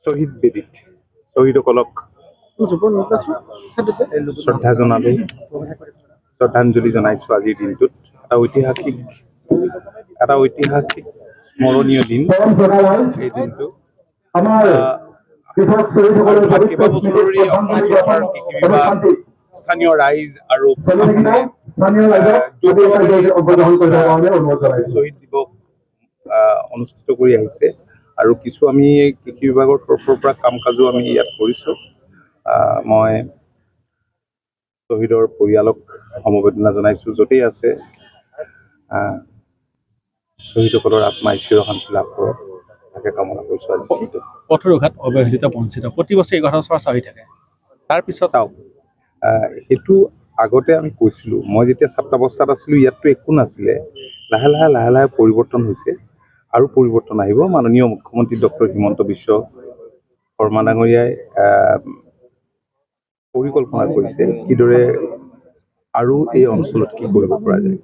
শ্বহীদ বেদীত শ্বহীদসকলক শ্ৰদ্ধা জনালোঁ, শ্ৰদ্ধাঞ্জলি জনাইছোঁ আজিৰ দিনটোত। এটা ঐতিহাসিক স্মৰণীয় দিন এই দিনটো। আৰু যোৱা কেইবাবছৰৰে অসম চৰকাৰ, কৃষি বিভাগ, স্থানীয় ৰাইজ আৰু প্ৰশাসনে যৌথভাৱে শ্বহীদ দিৱস অনুষ্ঠিত কৰি আহিছে। আৰু কিছু আমি কৃষি বিভাগৰ তৰফৰ পৰা কাম কাজো আমি ইয়াত কৰিছোঁ। মই শ্বহীদৰ পৰিয়ালক সমবেদনা জনাইছোঁ, য'তেই আছে। শ্বহীদসকলৰ আত্মাই চিৰশান্তি লাভ কৰক, তাকে কামনা কৰিছোঁ। আজি পথৰ ঘাট অৱহেলিত বঞ্চিত প্ৰতি বছৰে এই কথা চৰ্চা হৈ থাকে। তাৰপিছত চাওক, সেইটো আগতে আমি কৈছিলোঁ। মই যেতিয়া ছাত্ৰাৱস্থাত আছিলোঁ ইয়াততো একো নাছিলে। লাহে লাহে পৰিৱৰ্তন হৈছে আৰু পৰিৱৰ্তন আহিব। মাননীয় মুখ্যমন্ত্ৰী ডক্টৰ হিমন্ত বিশ্ব শৰ্মা ডাঙৰীয়াই পৰিকল্পনা কৰিছে কিদৰে আৰু এই অঞ্চলত কি কৰিব পৰা যায়।